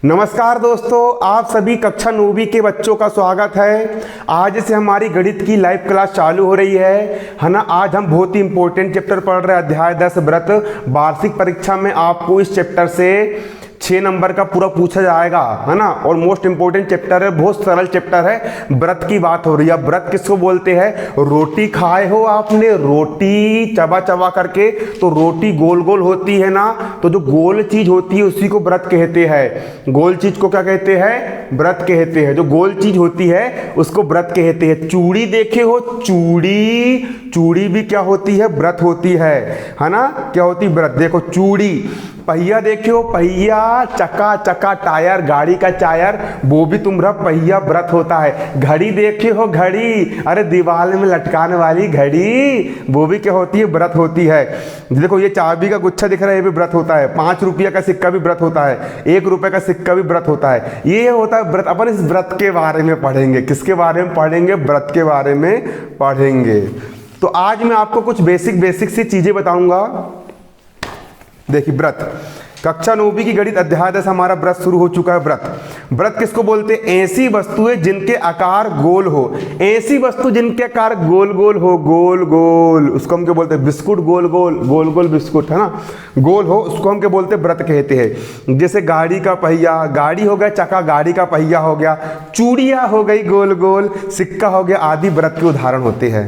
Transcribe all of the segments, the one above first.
नमस्कार दोस्तों, आप सभी कक्षा 9वीं के बच्चों का स्वागत है। आज से हमारी गणित की लाइव क्लास चालू हो रही है ना। आज हम बहुत ही इंपॉर्टेंट चैप्टर पढ़ रहे हैं, अध्याय 10 व्रत। वार्षिक परीक्षा में आपको इस चैप्टर से 6 नंबर का पूरा पूछा जाएगा, है ना। और मोस्ट इंपोर्टेंट चैप्टर है, बहुत सरल चैप्टर है। व्रत की बात हो रही है। व्रत किसको बोलते हैं? रोटी खाए हो आपने, रोटी चबा चबा करके, तो रोटी गोल गोल होती है ना, तो जो गोल चीज होती है उसी को व्रत कहते हैं। गोल चीज को क्या कहते हैं? व्रत कहते हैं। जो गोल चीज होती है उसको व्रत कहते हैं। चूड़ी देखे हो? चूड़ी, चूड़ी भी क्या होती है? व्रत होती है ना। क्या होती है? व्रत। देखो चूड़ी। पहिया देखे हो? पहिया, चक्का चक्का, टायर, गाड़ी का टायर, वो भी तुम्हारा पहिया व्रत होता है। घड़ी देखे हो? घड़ी, अरे दीवार में लटकाने वाली घड़ी, वो भी क्या होती है? व्रत होती है। देखो ये चाबी का गुच्छा दिख रहा है, ये भी व्रत होता है। 5 रुपया का सिक्का भी व्रत होता है, 1 रुपये का सिक्का भी व्रत होता है। ये होता है व्रत। अपन इस व्रत के बारे में पढ़ेंगे। किसके बारे में पढ़ेंगे? व्रत के बारे में पढ़ेंगे। तो आज मैं आपको कुछ बेसिक सी चीजें बताऊंगा। देखिए व्रत, कक्षा 9वीं की गणित अध्याय 10 हमारा व्रत शुरू हो चुका है। व्रत किसको बोलते हैं? ऐसी वस्तुएं जिनके आकार गोल हो। ऐसी वस्तु जिनके आकार गोल गोल हो, गोल गोल, उसको हम क्या बोलते हैं? बिस्कुट, गोल गोल, गोल गोल बिस्कुट, है ना, गोल हो, उसको हम क्या बोलते हैं? व्रत कहते हैं। जैसे गाड़ी का पहिया, गाड़ी हो गया चक्का, गाड़ी का पहिया हो गया, चूड़ियाँ हो गई गोल गोल, सिक्का हो गया, आदि व्रत के उदाहरण होते हैं।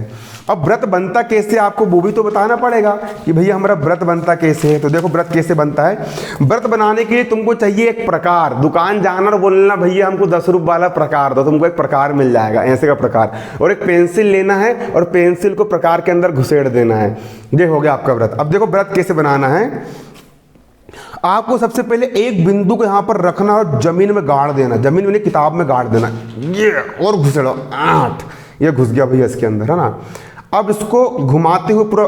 अब व्रत बनता कैसे, आपको वो भी तो बताना पड़ेगा कि भैया हमारा व्रत बनता कैसे है। तो देखो व्रत कैसे बनता है। व्रत बनाने के लिए तुमको चाहिए एक प्रकार। दुकान जाना और बोलना भैया हमको 10 रुपये वाला प्रकार दो, तुमको एक प्रकार मिल जाएगा, ऐसे का प्रकार। और एक पेंसिल लेना है और पेंसिल को प्रकार के अंदर घुसेड़ देना है। ये हो गया आपका व्रत। अब देखो व्रत कैसे बनाना है। आपको सबसे पहले एक बिंदु को यहाँ पर रखना और जमीन में गाड़ देना, जमीन में किताब में गाड़ देना, ये और घुसेड़ो, 8 ये घुस गया भैया इसके अंदर, है ना। अब इसको घुमाते हुए पूरा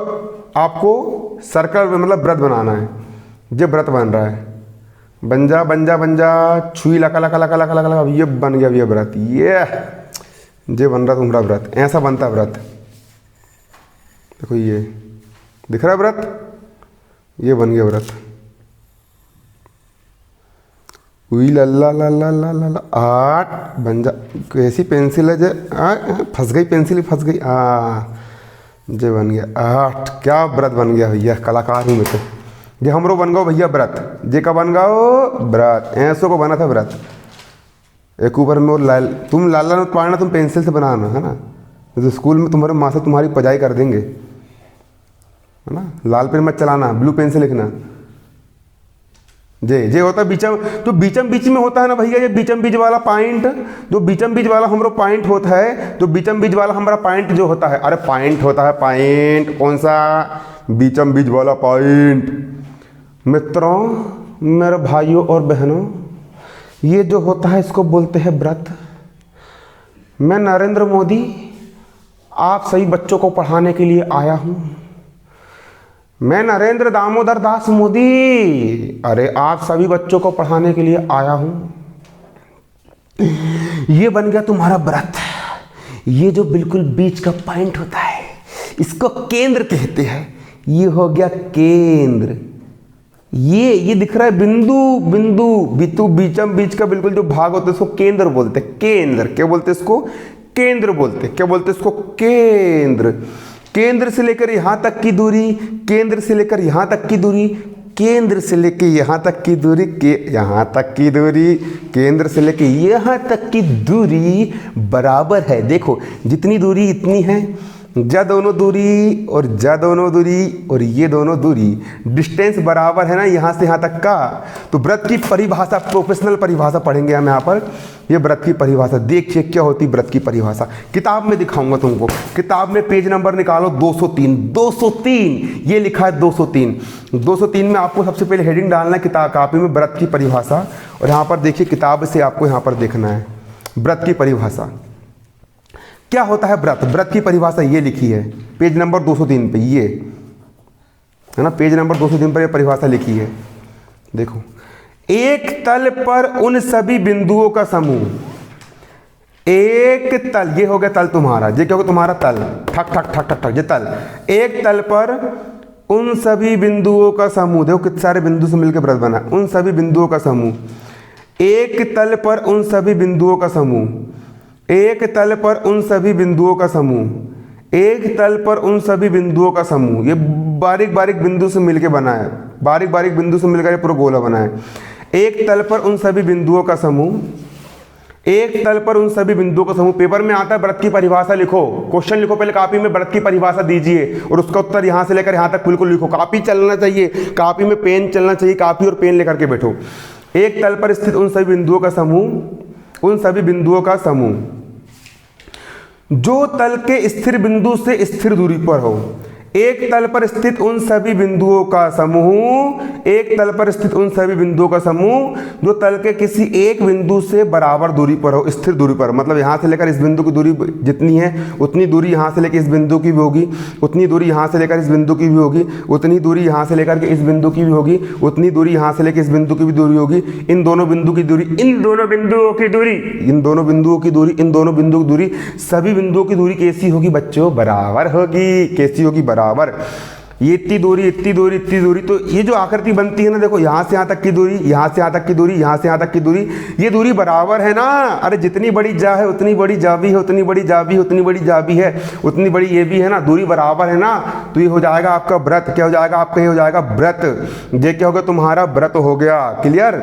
आपको सर्कल में मतलब व्रत बनाना है। ये व्रत बन रहा है, बन जा बन जा बन जा, छुई लका लका लका लका लका, ये बन गया भैया व्रत। ये बन रहा तुम्हारा व्रत। ऐसा बनता है व्रत। देखो ये दिख रहा है व्रत, ये बन गया व्रत। हुई लल्ला लल्ला लल्ला ला, 8 बन जा। कैसी पेंसिल है? जे फंस गई पेंसिल, फंस गई। जे बन गया 8। क्या व्रत बन गया भैया, कलाकार हूँ मैं तो। ये हमरो बन गो भैया व्रत। जे का बन गो व्रत, ऐसो को बना था व्रत। एक ऊपर में वो लाल, तुम लाल मत पाड़ना, तुम पेंसिल से बनाना, है ना। तो स्कूल में तुम्हारे माँ से तुम्हारी पजाई कर देंगे, है ना। लाल पेन मत चलाना, ब्लू पेन से लिखना। जे होता है बीचम, तो बीचम बीच में होता है ना भैया, ये बीचम बीच वाला पॉइंट, जो बीचम बीच वाला हमारा पॉइंट होता है, तो बीचम बीच वाला हमारा पॉइंट जो होता है, अरे पॉइंट होता है, पॉइंट कौन सा? बीचम बीच वाला पॉइंट। मित्रों, मेरे भाइयों और बहनों, ये जो होता है इसको बोलते हैं व्रत। मैं नरेंद्र मोदी आप सभी बच्चों को पढ़ाने के लिए आया हूँ। मैं नरेंद्र दामोदर दास मोदी, अरे आप सभी बच्चों को पढ़ाने के लिए आया हूं। ये बन गया तुम्हारा व्रत। ये जो बिल्कुल बीच का पॉइंट होता है इसको केंद्र कहते हैं। ये हो गया केंद्र। ये दिख रहा है बिंदु, बिंदु बितु, बीचम बीच का बिल्कुल जो भाग होता है इसको केंद्र बोलते हैं। केंद्र क्या बोलते हैं? इसको केंद्र बोलते हैं। क्या बोलते हैं इसको? केंद्र। केंद्र से लेकर यहां तक की दूरी, केंद्र से लेकर यहां तक की दूरी, केंद्र से लेकर यहां तक की दूरी, यहां तक की दूरी, केंद्र से लेकर यहां तक की दूरी बराबर है। देखो जितनी दूरी इतनी है, जा दोनों दूरी और जा दोनों दूरी और ये दोनों दूरी, डिस्टेंस बराबर है ना यहाँ से यहाँ तक का। तो व्रत की परिभाषा, प्रोफेशनल परिभाषा पढ़ेंगे हम यहाँ पर। ये व्रत की परिभाषा देखिए क्या होती है व्रत की परिभाषा। किताब में दिखाऊंगा तुमको। किताब में पेज नंबर निकालो 203। 203 ये लिखा है 203। 203 में आपको सबसे पहले हेडिंग डालना है किताब कापी में, व्रत की परिभाषा। और यहाँ पर देखिए किताब से आपको यहाँ पर देखना है व्रत की परिभाषा क्या होता है। व्रत, व्रत की परिभाषा ये लिखी है पेज नंबर 203 पे, ये है ना, पेज नंबर 203 पर ये परिभाषा लिखी है। देखो, एक तल पर उन सभी बिंदुओं का समूह। एक तल, ये हो गया तल तुम्हारा, ये क्या होगा? तुम्हारा तल, ठक ठक ठक ठक ठक, ये तल। एक तल पर उन सभी बिंदुओं का समूह, देखो कितने सारे बिंदु से मिलकर व्रत बना, उन सभी बिंदुओं का समूह एक तल पर उन सभी बिंदुओं का समूह, एक तल पर उन सभी बिंदुओं का समूह, एक तल पर उन सभी बिंदुओं का समूह। ये बारीक बारीक बिंदु से मिलके बना है, बारीक बारीक बिंदु से मिलकर ये पूरा गोला बना है। एक तल पर उन सभी बिंदुओं का समूह, एक तल पर उन सभी बिंदुओं का समूह। पेपर में आता है व्रत की परिभाषा लिखो, क्वेश्चन लिखो, पहले कॉपी में व्रत की परिभाषा दीजिए और उसका उत्तर यहाँ से लेकर यहाँ तक बिल्कुल लिखो। कॉपी चलना चाहिए, कॉपी में पेन चलना चाहिए, कॉपी और पेन लेकर के बैठो। एक तल पर स्थित उन सभी बिंदुओं का समूह, उन सभी बिंदुओं का समूह जो तल के स्थिर बिंदु से स्थिर दूरी पर हो। एक तल पर स्थित उन सभी बिंदुओं का समूह, एक तल पर स्थित उन सभी बिंदुओं का समूह जो तल के किसी एक बिंदु से बराबर दूरी पर हो, स्थिर दूरी पर। मतलब यहाँ से लेकर इस बिंदु की दूरी जितनी है उतनी दूरी यहाँ से लेकर इस बिंदु की भी होगी, उतनी दूरी यहाँ से लेकर इस बिंदु की भी होगी, उतनी दूरी यहाँ से लेकर के इस बिंदु की भी होगी, उतनी दूरी यहाँ से लेकर इस बिंदु की भी दूरी होगी। इन दोनों बिंदु की दूरी, इन दोनों बिंदुओं की दूरी, इन दोनों बिंदुओं की दूरी, इन दोनों बिंदुओं की दूरी, सभी बिंदुओं की दूरी कैसी होगी बच्चों? बराबर होगी। कैसी होगी? बराबर। ये इतनी दूरी, इतनी दूरी, इतनी दूरी, तो ये जो आकृति बनती है ना, देखो यहाँ से यहाँ तक की दूरी, यहाँ से यहाँ तक की दूरी, यहाँ से यहाँ तक की दूरी, ये दूरी बराबर है ना। अरे जितनी बड़ी जा है उतनी बड़ी जा भी है, उतनी बड़ी जा भी है, उतनी बड़ी जा भी है, उतनी बड़ी ये भी है ना, दूरी बराबर है ना। तो ये हो जाएगा आपका व्रत। क्या हो जाएगा आपका? ये हो जाएगा व्रत। ये क्या होगा? तुम्हारा व्रत हो गया। क्लियर?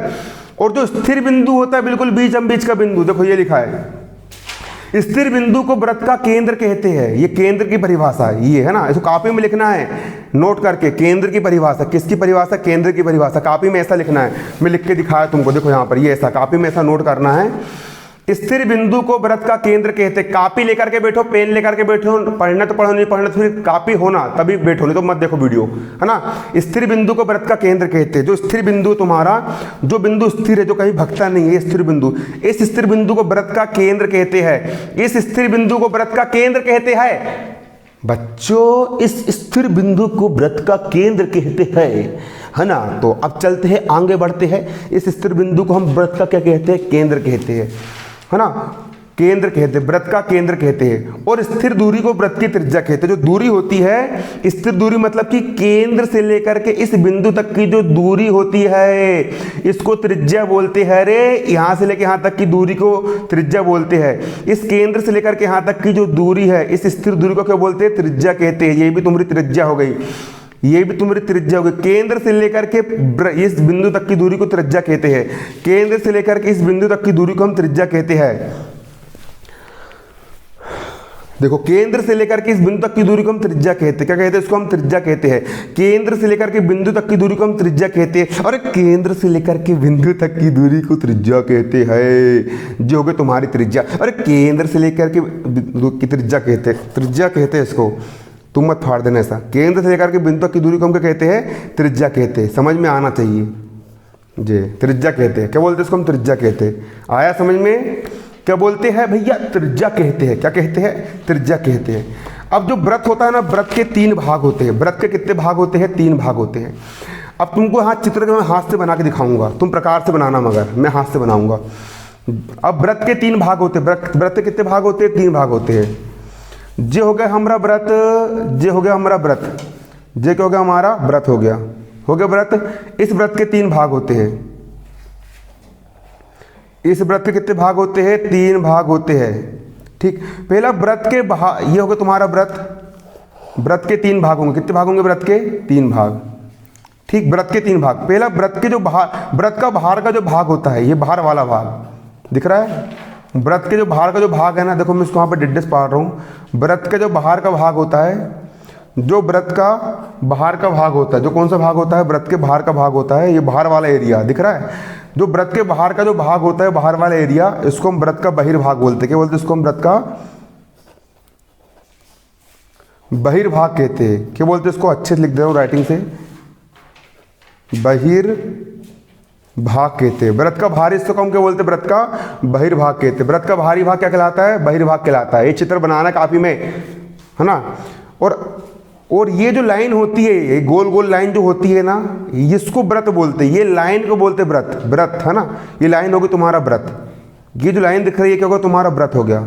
और जो स्थिर बिंदु होता है बिल्कुल बीचम बीच का बिंदु, देखो ये लिखा है, स्थिर बिंदु को व्रत का केंद्र कहते हैं। ये केंद्र की परिभाषा है, ये है ना, इसको कॉपी में लिखना है नोट करके। केंद्र की परिभाषा, किसकी परिभाषा? केंद्र की परिभाषा। कॉपी में ऐसा लिखना है, मैं लिख के दिखाया तुमको, देखो यहाँ पर ये ऐसा कॉपी में ऐसा नोट करना है। स्थिर बिंदु को व्रत का केंद्र कहते हैं। कॉपी लेकर के बैठो, पेन लेकर के बैठो, पढ़ना तो पढ़ो, नहीं पढ़ना तो फिर कॉपी होना तभी बैठो, नहीं तो मत देखो वीडियो, है ना। स्थिर बिंदु को व्रत का केंद्र कहते हैं। जो स्थिर बिंदु तुम्हारा, जो बिंदु स्थिर है, जो कहीं भटकता नहीं है, स्थिर बिंदु, इस स्थिर बिंदु को व्रत का केंद्र कहते हैं। इस स्थिर बिंदु को व्रत का केंद्र कहते हैं बच्चों, इस स्थिर बिंदु को व्रत का केंद्र कहते हैं, है ना। तो अब चलते हैं, आगे बढ़ते हैं। इस स्थिर बिंदु को हम व्रत का क्या कहते हैं? केंद्र कहते हैं, है ना। केंद्र कहते हैं, व्रत का केंद्र कहते हैं। और स्थिर दूरी को व्रत की त्रिज्या कहते हैं। जो दूरी होती है, स्थिर दूरी मतलब कि केंद्र से लेकर के इस बिंदु तक की जो दूरी होती है, इसको त्रिज्या बोलते हैं। रे यहाँ से लेकर यहाँ तक की दूरी को त्रिज्या बोलते हैं। इस केंद्र से लेकर के यहाँ तक की जो दूरी है, इस स्थिर दूरी को क्या बोलते हैं? त्रिज्या कहते हैं। ये भी तुम्हारी त्रिज्या हो गई, ये भी तुम्हारी त्रिज्या हो गई। केंद्र से लेकर के इस बिंदु तक की दूरी को त्रिज्या कहते हैं। केंद्र से लेकर के इस बिंदु तक की दूरी को हम त्रिज्या कहते हैं। देखो, केंद्र से लेकर के इस बिंदु तक की दूरी को हम त्रिज्या कहते हैं। क्या कहते हैं? इसको हम त्रिज्या कहते हैं। केंद्र से लेकर के बिंदु तक की दूरी को हम त्रिज्या कहते हैं। अरे केंद्र से लेकर के बिंदु तक की दूरी को त्रिज्या कहते हैं, जो होगी तुम्हारी त्रिज्या। अरे केंद्र से लेकर के की त्रिज्या कहते हैं, त्रिज्या कहते हैं इसको। तुम मत फाड़ देना ऐसा। केंद्र से लेकर के बिंदु तक की दूरी को हम क्या कहते हैं? त्रिज्या कहते हैं। समझ में आना चाहिए जी, त्रिज्या कहते हैं। क्या बोलते हैं इसको? हम त्रिज्या कहते हैं। आया समझ में? क्या बोलते हैं भैया? त्रिज्या कहते हैं। क्या कहते हैं? त्रिज्या कहते हैं। अब जो व्रत होता है ना, व्रत के 3 भाग होते हैं। व्रत के कितने भाग होते हैं? 3 भाग होते हैं। अब तुमको यहाँ चित्र मैं हाथ से बना के दिखाऊंगा, तुम प्रकार से बनाना, मगर मैं हाथ से बनाऊंगा। अब व्रत के 3 भाग होते हैं। व्रत के कितने भाग होते हैं? 3 भाग होते हैं। जे हो गया हमारा व्रत, जे हो गया हमारा व्रत, जे क्या हो गया? हमारा व्रत हो गया, हो गया व्रत। इस व्रत के 3 भाग होते हैं। इस व्रत के कितने भाग होते हैं? 3 भाग होते हैं। ठीक, पहला व्रत के ये हो गया तुम्हारा व्रत। व्रत के 3 भाग होंगे। कितने भाग होंगे? व्रत के 3 भाग। ठीक, व्रत के 3 भाग। पहला व्रत के जो व्रत का बाहर का जो भाग होता है, ये बाहर वाला भाग दिख रहा है। व्रत के जो बाहर का जो भाग है ना, देखो मैं इसको यहाँ पर डिटेल्स पढ़ रहा हूँ। व्रत का जो बाहर का भाग होता है, जो व्रत का बाहर का भाग होता है, जो कौन सा भाग होता है? व्रत के बाहर का भाग होता है। ये बाहर वाला एरिया दिख रहा है। जो व्रत के बाहर का जो भाग होता है, बाहर वाला एरिया, इसको हम व्रत का बहिर्भाग बोलते हैं। क्या बोलते हैं इसको? हम व्रत का बहिर्भाग कहते हैं। क्या बोलते हैं इसको? अच्छे से लिख दे रहा हूँ राइटिंग से, बहिर्भाग कहते हैं। व्रत का बाहरी हिस्से को हम क्या बोलते हैं? व्रत का बहिर्भाग कहते हैं। व्रत का बाहरी भाग क्या कहलाता है? बहिर्भाग कहलाता है। ये चित्र बनाना काफी में, है ना। और ये जो लाइन होती है, ये गोल गोल लाइन जो होती है ना, इसको व्रत बोलते हैं। ये लाइन को बोलते हैं व्रत। व्रत, है ना, ये लाइन होगी तुम्हारा व्रत। ये जो लाइन दिख रही है क्या होगा? तुम्हारा व्रत हो गया।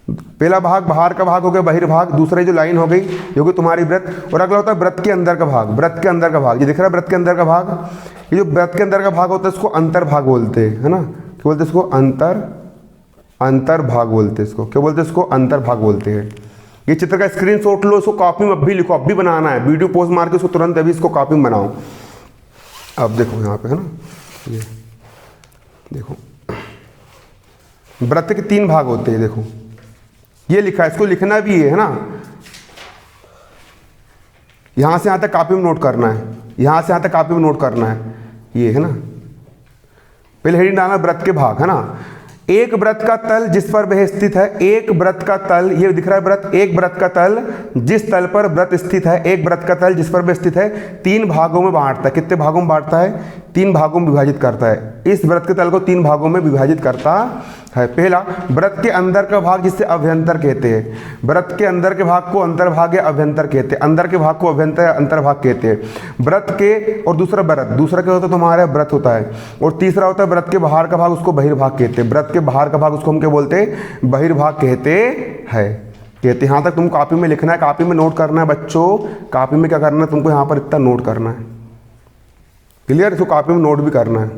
पहला भाग बाहर का भाग हो गया बहिर्भाग, दूसरी जो लाइन हो गई ये होगी तुम्हारी व्रत। और अगला होता है व्रत के अंदर का भाग। व्रत के अंदर का भाग, ये दिख रहा है व्रत के अंदर का भाग, ये जो व्रत के अंदर का भाग होता है इसको अंतर्भाग बोलते हैं, है ना। क्या बोलते हैं इसको? अंतर्भाग बोलते हैं इसको। क्या बोलते हैं इसको? अंतर्भाग बोलते हैं। ये चित्र का स्क्रीनशॉट लो, इसको कॉपी में अभी लिखो, अभी बनाना है, वीडियो पोस्ट मार के उसको तुरंत अभी इसको कॉपी में बनाओ। अब देखो यहाँ पे, है ना, ये देखो व्रत के 3 भाग होते हैं। देखो ये लिखा है, इसको लिखना भी है ना, यहां से यहां तक कॉपी में नोट करना है, यहां से यहां तक कॉपी में नोट करना है, ये है ना। पहले हेडिंग डालना व्रत के भाग, है ना। एक व्रत का तल जिस पर वह स्थित है, एक व्रत का तल, ये दिख रहा है व्रत, एक व्रत का तल जिस तल पर व्रत स्थित है, एक व्रत का तल जिस पर वह स्थित है, 3 भागों में बांटता है। कितने भागों में बांटता है? 3 भागों में विभाजित करता है। इस व्रत के तल को 3 भागों में विभाजित करता है। पहला, व्रत के अंदर का भाग जिसे अभ्यंतर कहते हैं। व्रत के अंदर के भाग को अंतर्भाग या अभ्यंतर कहते हैं। अंदर के भाग को अभ्यंतर या अंतर्भाग कहते हैं। व्रत के, और दूसरा व्रत, दूसरा क्या होता है तुम्हारा? व्रत होता है। और तीसरा होता है व्रत के बाहर का भाग, उसको बहिर्भाग कहते हैं। व्रत के बाहर का भाग उसको हम क्या बोलते हैं? बहिर्भाग कहते हैं। यहाँ तक तुम कॉपी में लिखना है, कॉपी में नोट करना है बच्चों। कॉपी में क्या करना है तुमको? यहाँ पर इतना नोट करना है। क्लियर? इसको कॉपी में नोट भी करना है।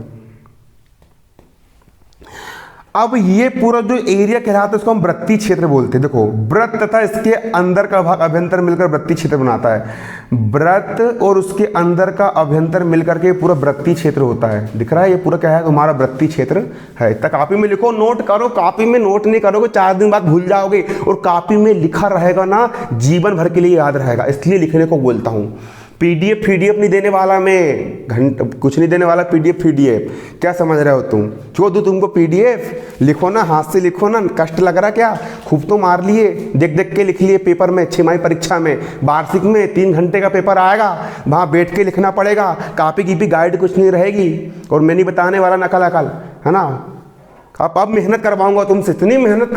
अब ये पूरा जो एरिया कहलाता है उसको हम वृत्तीय क्षेत्र बोलते हैं। देखो व्रत तथा इसके अंदर का भाग अभ्यंतर मिलकर वृत्तीय क्षेत्र बनाता है। व्रत और उसके अंदर का अभ्यंतर मिलकर के पूरा वृत्तीय क्षेत्र होता है। दिख रहा है? ये पूरा क्या है? तुम्हारा वृत्तीय क्षेत्र है। इतना कॉपी में लिखो, नोट करो। कॉपी में नोट नहीं करोगे 4 दिन बाद भूल जाओगे, और कॉपी में लिखा रहेगा ना, जीवन भर के लिए याद रहेगा। इसलिए लिखने को बोलता हूँ। पीडीएफ नहीं देने वाला मैं, कुछ नहीं देने वाला पीडीएफ। क्या समझ रहे हो तुम? क्यों दूँ तुमको पीडीएफ? लिखो ना, हाथ से लिखो ना, कष्ट लग रहा क्या? खूब तो मार लिए, देख देख के लिख लिए पेपर में, 6 परीक्षा में, वार्षिक में 3 घंटे का पेपर आएगा, वहाँ बैठ के लिखना पड़ेगा। कॉपी की भी गाइड कुछ नहीं रहेगी, और मैं नहीं बताने वाला नकल अकल, है ना। अब मेहनत करवाऊंगा तुमसे, इतनी मेहनत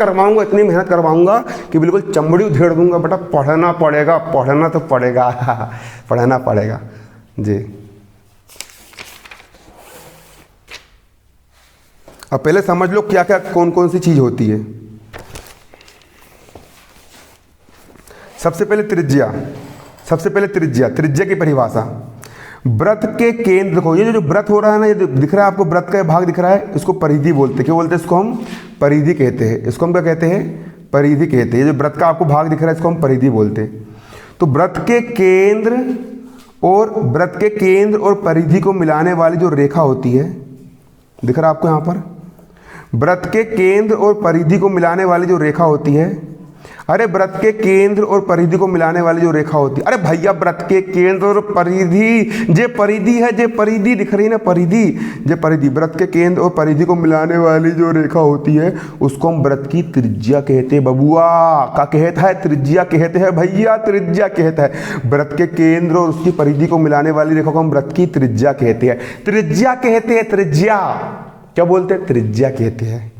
करवाऊंगा कि बिल्कुल चमड़ी उधेड़ दूंगा। बेटा पढ़ना पड़ेगा, पढ़ना तो पड़ेगा पढ़ना पड़ेगा जी। अब पहले समझ लो क्या क्या कौन कौन सी चीज होती है। सबसे पहले त्रिज्या की परिभाषा। व्रत के केंद्र, देखो ये जो व्रत हो रहा है ना, ये दिख रहा है आपको, व्रत का भाग दिख रहा है, इसको परिधि बोलते हैं। क्या बोलते हैं इसको? हम परिधि कहते हैं। इसको हम क्या कहते हैं? परिधि कहते हैं। ये जो व्रत का आपको भाग दिख रहा है इसको हम परिधि बोलते हैं। तो व्रत के केंद्र और परिधि को मिलाने वाली जो रेखा होती है, दिख रहा है आपको यहाँ पर, व्रत के केंद्र और परिधि को मिलाने वाली जो रेखा होती है, अरे व्रत के केंद्र और परिधि को मिलाने वाली जो रेखा होती है, अरे भैया व्रत के केंद्र और परिधि, जे परिधि है, जे परिधि दिख रही ना, परिधि, जे परिधि, व्रत के केंद्र और परिधि को मिलाने वाली जो रेखा होती है उसको हम व्रत की त्रिज्या कहते हैं। बबुआ का कहता है त्रिज्या कहते हैं भैया, त्रिज्या कहता है। व्रत के केंद्र और उसकी परिधि को मिलाने वाली रेखा को हम व्रत की त्रिज्या कहते हैं। त्रिज्या क्या बोलते हैं? त्रिज्या कहते हैं।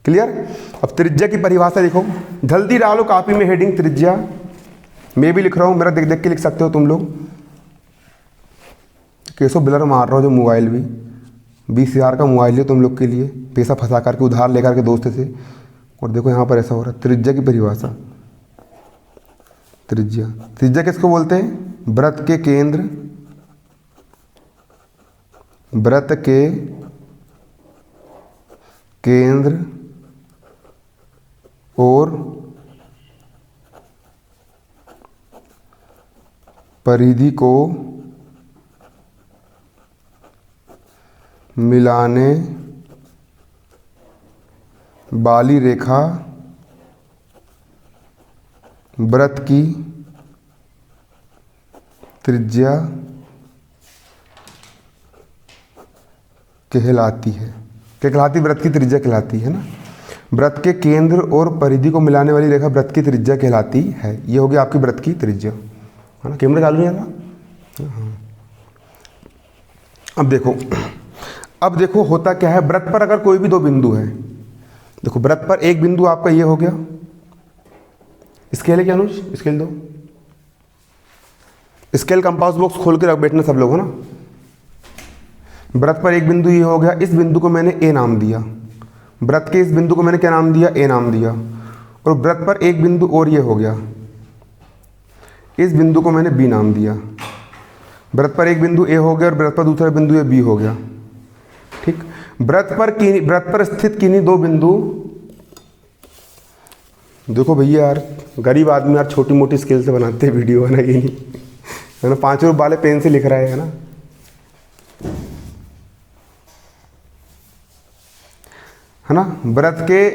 क्लियर? अब त्रिज्या की परिभाषा लिखो, जल्दी डालो कॉपी में हेडिंग त्रिज्या। मैं भी लिख रहा हूँ, मेरा देख देख के लिख सकते हो तुम लोग। कैसो ब्लर मार रहा हो जो मोबाइल भी, 20,000 का मोबाइल है तुम लोग के लिए, पैसा फंसा करके उधार लेकर के दोस्त से, और देखो यहाँ पर ऐसा हो रहा है। त्रिज्या की परिभाषा, त्रिज्या किसको बोलते हैं? व्रत के केंद्र और परिधि को मिलाने वाली रेखा व्रत की त्रिज्या कहलाती है। क्या कहलाती? व्रत की त्रिज्या कहलाती है ना। व्रत के केंद्र और परिधि को मिलाने वाली रेखा व्रत की त्रिज्या कहलाती है। ये होगी आपकी व्रत की त्रिज्या, है ना। कैमरा चालू नहीं आ रहा? हाँ। अब देखो होता क्या है, व्रत पर अगर कोई भी 2 बिंदु है, देखो व्रत पर एक बिंदु आपका ये हो गया, स्केल है क्या अनुज? स्केल दो, स्केल कंपास बॉक्स खोल के रख बैठना सब लोग, है ना। व्रत पर एक बिंदु ये हो गया, इस बिंदु को मैंने ए नाम दिया, व्रत के इस बिंदु को मैंने क्या नाम दिया? ए नाम दिया। और व्रत पर एक बिंदु और ये हो गया, इस बिंदु को मैंने बी नाम दिया। व्रत पर एक बिंदु ए हो गया और व्रत पर दूसरा बिंदु ए बी हो गया। ठीक, व्रत पर स्थित किन्हीं दो बिंदु, देखो भैया यार गरीब आदमी यार छोटी मोटी स्केल से बनाते हैं वीडियो, है ना, ये नहीं है ना, 5 रुपये वाले पेन से लिख रहा है ना। है ना, व्रत के,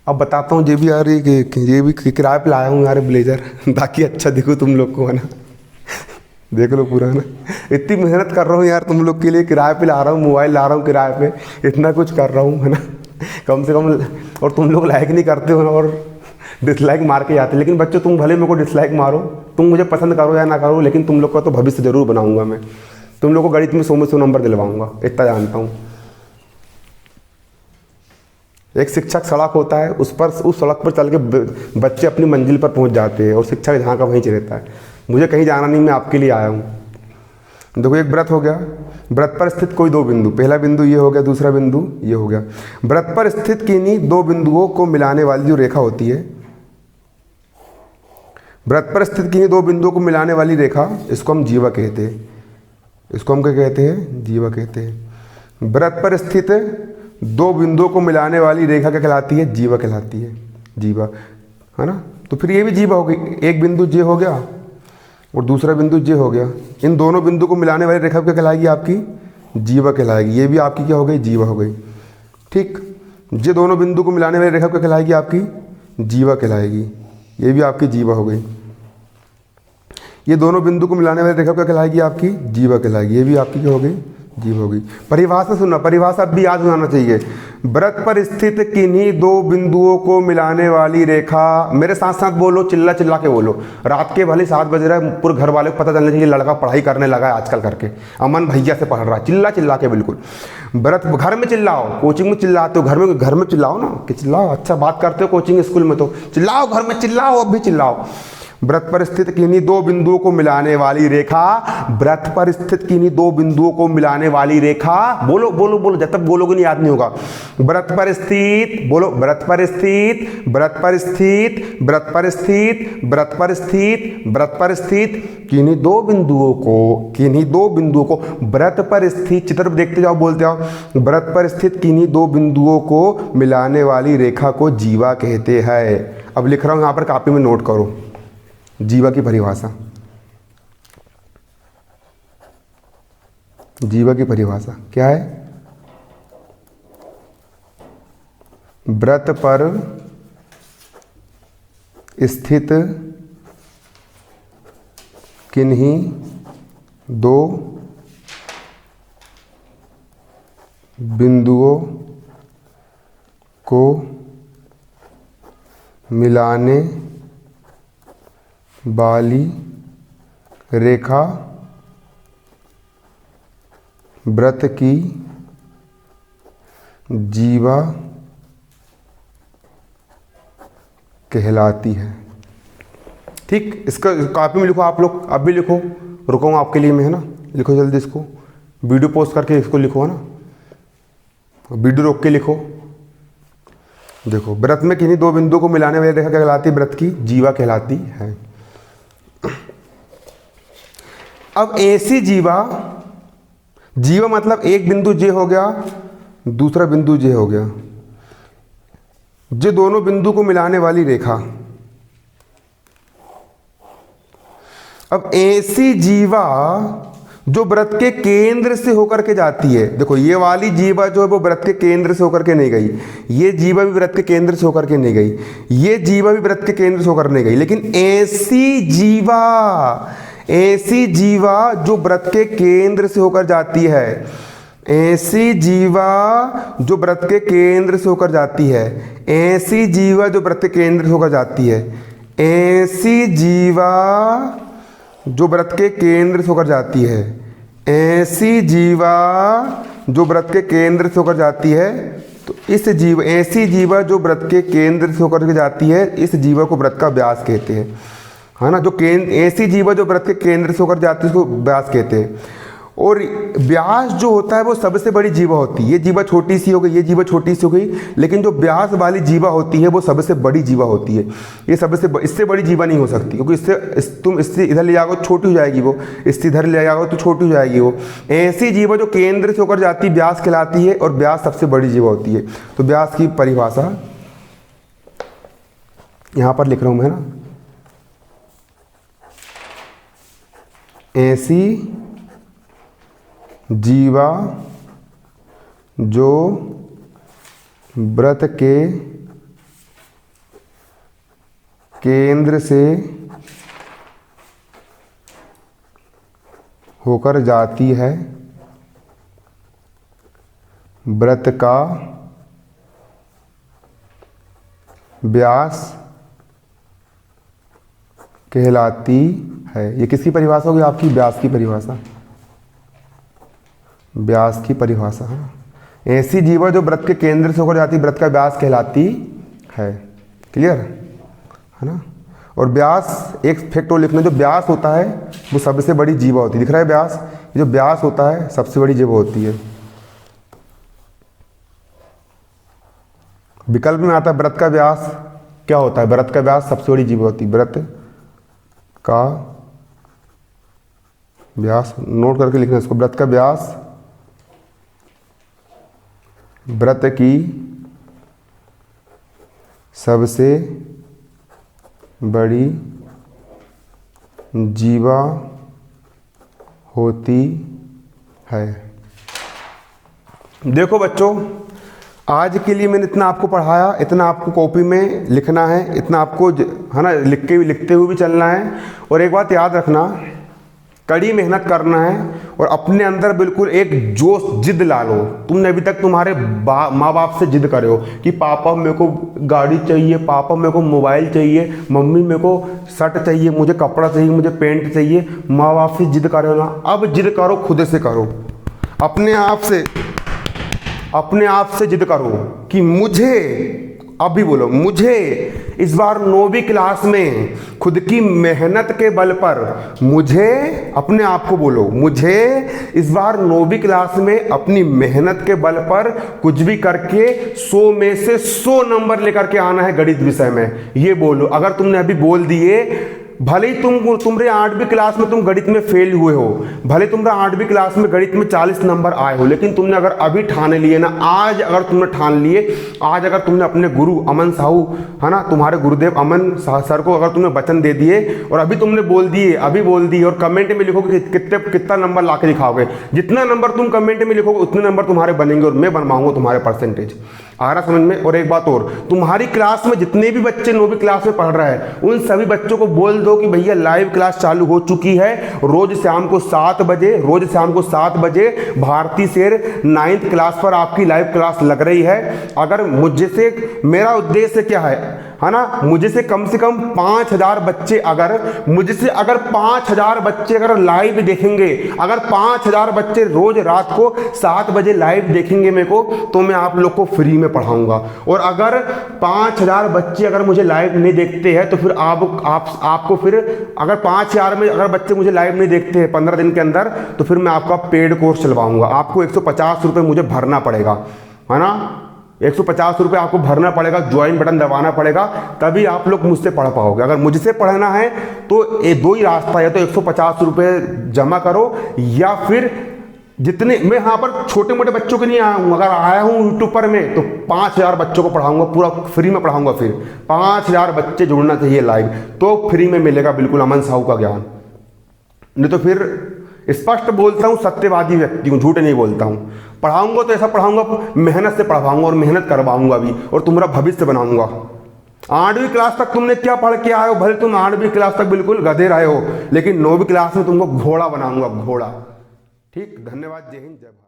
अब बताता हूँ ये भी यार, ये भी किराए पे लाया हूँ यार ब्लेजर ताकि अच्छा दिखूँ तुम लोग को, है ना। देख लो पूरा, है ना, इतनी मेहनत कर रहा हूँ यार तुम लोग के लिए, किराए पे ला रहा हूँ, मोबाइल ला रहा हूँ किराए पे, इतना कुछ कर रहा हूँ, है ना, कम से कम, और तुम लोग लाइक नहीं करते हो ना, और डिसलाइक मार के जाते। लेकिन बच्चों तुम भले मेरे को डिसलाइक मारो, तुम मुझे पसंद करो या ना करो, लेकिन तुम लोग का तो भविष्य जरूर बनाऊंगा मैं, तुम लोग को गणित में 100 में 100 नंबर दिलवाऊंगा, इतना जानता हूँ। एक शिक्षक सड़क होता है, उस सड़क पर चल के बच्चे अपनी मंजिल पर पहुंच जाते हैं, और शिक्षक जहाँ का वहीं रहता है। मुझे कहीं जाना नहीं, मैं आपके लिए आया हूँ। देखो एक व्रत हो गया, व्रत पर स्थित कोई दो बिंदु, पहला बिंदु ये हो गया, दूसरा बिंदु ये हो गया। व्रत पर स्थित किन्हीं दो बिंदुओं को मिलाने वाली जो रेखा होती है, व्रत पर स्थित किन्हीं दो बिंदुओं को मिलाने वाली रेखा, इसको हम जीवा कहते हैं। इसको हम क्या कहते हैं? जीवा कहते हैं। व्रत पर स्थित दो बिंदुओं को मिलाने वाली रेखा क्या कहलाती है? जीवा कहलाती है। जीवा, है ना। तो फिर ये भी जीवा हो गई, एक बिंदु जे हो गया और दूसरा बिंदु जे हो गया। इन दोनों बिंदु को मिलाने वाली रेखा क्या कहलाएगी? आपकी जीवा कहलाएगी। ये भी आपकी क्या हो गई? जीवा हो गई। ठीक, ये दोनों बिंदु को मिलाने वाली रेखा क्या कहलाएगी? आपकी जीवा कहलाएगी। ये भी आपकी जीवा हो गई। ये दोनों बिंदु को मिलाने वाली रेखा क्या कहलाएगी? आपकी जीवा कहलाएगी। ये भी आपकी क्या हो गई? जीव हो गई। परिभाषा सुनना, परिभाषा अब भी याद होना चाहिए। व्रत पर स्थित किन्हीं दो बिंदुओं को मिलाने वाली रेखा, मेरे साथ साथ बोलो, चिल्ला चिल्ला के बोलो। रात के भले 7 बज रहा है, पूरे घर वाले को पता चलना चाहिए लड़का पढ़ाई करने लगा है आजकल करके, अमन भैया से पढ़ रहा है। चिल्ला चिल्ला के बिल्कुल। व्रत घर में चिल्लाओ, कोचिंग में चिल्लाते हो, घर में चिल्लाओ ना, कि चिल्लाओ, अच्छा बात करते हो कोचिंग स्कूल में तो चिल्लाओ, घर में चिल्लाओ, अब भी चिल्लाओ। व्रत पर स्थित किन्हीं दो बिंदुओं को मिलाने वाली रेखा, व्रत पर स्थित किन्हीं दो बिंदुओं को मिलाने वाली रेखा, बोलो बोलो बोलो, जब तक बोलोगे नहीं याद नहीं होगा। व्रत पर स्थित, बोलो, व्रत पर स्थित, व्रत पर स्थित, व्रत पर स्थित, व्रत पर स्थित, व्रत पर स्थित किन्हीं दो बिंदुओं को, किन्हीं दो बिंदुओं को, व्रत पर स्थित, चित्र देखते जाओ, बोलते जाओ। व्रत पर स्थित किन्हीं दो बिंदुओं को मिलाने वाली रेखा को जीवा कहते हैं। अब लिख रहा हूं यहां पर, कॉपी में नोट करो जीवा की परिभाषा। जीवा की परिभाषा क्या है? व्रत पर स्थित किन्हीं दो बिंदुओं को मिलाने वाली रेखा व्रत की जीवा कहलाती है। ठीक, इसका कॉपी में लिखो आप लोग, अब भी लिखो, रुकूंगा आपके लिए मैं, है ना। लिखो जल्दी इसको, वीडियो पोस्ट करके इसको लिखो, है ना, वीडियो रोक के लिखो। देखो, व्रत में किन्हीं दो बिंदुओं को मिलाने वाली रेखा क्या कहलाती है? व्रत की जीवा कहलाती है। अब ऐसी जीवा, जीवा मतलब एक बिंदु जे हो गया, दूसरा बिंदु जे हो गया, जे दोनों बिंदु को मिलाने वाली रेखा। अब ऐसी जीवा जो व्रत के केंद्र से होकर के जाती है, देखो ये वाली जीवा जो है वो व्रत के केंद्र से होकर के नहीं गई, ये जीवा भी व्रत के केंद्र से होकर के नहीं गई, ये जीवा भी व्रत के केंद्र से होकर नहीं गई, लेकिन ऐसी जीवा, ऐसी जीवा जो व्रत के केंद्र से होकर जाती है, ऐसी जीवा जो व्रत के केंद्र से होकर जाती है, ऐसी जीवा जो व्रत के केंद्र से होकर जाती है, ऐसी जीवा जो व्रत के केंद्र से होकर जाती है, ऐसी जीवा जो व्रत के केंद्र से होकर जाती है, तो इस जीवा, ऐसी जीवा जो व्रत के केंद्र से होकर के जाती है, इस जीवा को व्रत का व्यास कहते हैं, है ना। जो ऐसी जीवा जो व्रत के केंद्र से होकर जाती है उसको व्यास कहते हैं। और ब्यास जो होता है वो सबसे बड़ी जीवा होती है। ये जीवा छोटी सी हो गई, ये जीवा छोटी सी हो गई, लेकिन जो ब्यास वाली जीवा होती है वो सबसे बड़ी जीवा होती है। ये इससे बड़ी जीवा नहीं हो सकती, क्योंकि तुम इससे इधर ले जाओगे छोटी हो जाएगी वो, इससे इधर ले जाओगे तो छोटी हो जाएगी वो। ऐसी जीवा जो केंद्र से होकर जाती है ब्यास कहलाती है, और ब्यास सबसे बड़ी जीवा होती है। तो ब्यास की परिभाषा यहाँ पर लिख रहा हूँ मैं ना, ऐसी जीवा जो वृत्त के केंद्र से होकर जाती है, वृत्त का व्यास कहलाती है। ये किसकी परिभाषा होगी आपकी? व्यास की परिभाषा, व्यास की परिभाषा है। ऐसी जीवा जो वृत्त के केंद्र से होकर जाती है, वृत्त का व्यास कहलाती है। क्लियर है ना? और व्यास, एक फैक्ट और लिखना, जो व्यास होता है वो सबसे बड़ी जीवा होती है। दिख रहा है व्यास? जो व्यास होता है सबसे बड़ी जीवा होती है। विकल्प में आता है वृत्त का व्यास क्या होता है? वृत्त का व्यास सबसे बड़ी जीवा होती है। वृत्त का व्यास, नोट करके लिखना इसको, वृत्त का व्यास वृत्त की सबसे बड़ी जीवा होती है। देखो बच्चों, आज के लिए मैंने इतना आपको पढ़ाया, इतना आपको कॉपी में लिखना है, इतना आपको है ना लिखते हुए भी चलना है। और एक बात याद रखना, कड़ी मेहनत करना है और अपने अंदर बिल्कुल एक जोश जिद ला लो। तुमने अभी तक तुम्हारे माँ बाप से जिद करे हो कि पापा मेरे को गाड़ी चाहिए, पापा मेरे को मोबाइल चाहिए, मम्मी मेरे को शर्ट चाहिए, मुझे कपड़ा चाहिए, मुझे पेंट चाहिए। माँ बाप से जिद करे हो ना, अब जिद करो, खुद से करो, अपने आप से जिद करो कि मुझे, अभी बोलो, मुझे इस बार 9वीं क्लास में खुद की मेहनत के बल पर, मुझे, अपने आप को बोलो, मुझे इस बार 9वीं क्लास में अपनी मेहनत के बल पर कुछ भी करके 100 में से 100 नंबर लेकर के आना है गणित विषय में। ये बोलो। अगर तुमने अभी बोल दिए, भले ही तुम्हारे 8वीं क्लास में तुम गणित में फेल हुए हो, भले तुम्हारा 8वीं क्लास में गणित में 40 नंबर आए हो, लेकिन तुमने अगर अभी ठान लिए ना, आज अगर तुमने ठान लिए, आज अगर तुमने अपने गुरु अमन साहू, है ना, तुम्हारे गुरुदेव अमन सर को अगर तुमने वचन दे दिए और अभी तुमने बोल दिए, अभी बोल दिए, और कमेंट में लिखोगे कितना नंबर ला के दिखाओगे, जितना नंबर तुम कमेंट में लिखोगे उतने नंबर तुम्हारे बनेंगे और मैं बनवाऊंगा तुम्हारे परसेंटेज। आ रहा समझ में? और एक बात और, तुम्हारी क्लास में जितने भी बच्चे 9वीं क्लास में पढ़ रहे हैं, उन सभी बच्चों को बोल दो कि भैया लाइव क्लास चालू हो चुकी है। रोज शाम को 7 बजे भारती शेर 9th क्लास पर आपकी लाइव क्लास लग रही है। अगर मुझसे, मेरा उद्देश्य क्या है ना, मुझे से कम 5000 बच्चे, अगर 5000 बच्चे अगर लाइव देखेंगे, अगर 5000 बच्चे रोज रात को 7 बजे लाइव देखेंगे मेरे को, तो मैं आप लोग को फ्री में पढ़ाऊंगा। और अगर 5000 बच्चे अगर मुझे लाइव नहीं देखते हैं, तो फिर आपको फिर, अगर 5000 में अगर बच्चे मुझे लाइव नहीं देखते हैं 15 दिन के अंदर, तो फिर मैं आपका पेड कोर्स चलवाऊंगा। आपको 150 रुपये मुझे भरना पड़ेगा, है ना, 150 रुपये आपको भरना पड़ेगा, ज्वाइन बटन दबाना पड़ेगा, तभी आप लोग मुझसे पढ़ पाओगे। अगर मुझसे पढ़ना है तो ये 2 ही रास्ता है, तो 150 रुपये जमा करो, या फिर जितने, मैं यहाँ पर छोटे मोटे बच्चों के नहीं आया हूँ, अगर आया हूँ यूट्यूब पर मैं, तो 5000 बच्चों को पढ़ाऊंगा, पूरा फ्री में पढ़ाऊंगा। फिर 5000 बच्चे जुड़ना चाहिए लाइव, तो फ्री में मिलेगा बिल्कुल अमन साहू का ज्ञान। नहीं तो फिर स्पष्ट बोलता हूँ, सत्यवादी व्यक्ति हूँ, झूठ नहीं बोलता हूँ। पढ़ाऊंगा तो ऐसा पढ़ाऊंगा, मेहनत से पढ़ाऊंगा और मेहनत करवाऊंगा भी, और तुम्हारा भविष्य बनाऊंगा। 8वीं क्लास तक तुमने क्या पढ़ के आए हो, भले तुम 8वीं क्लास तक बिल्कुल गधे रहे हो, लेकिन 9वीं क्लास में तुमको घोड़ा बनाऊंगा, घोड़ा। ठीक, धन्यवाद, जय हिंद, जय भारत।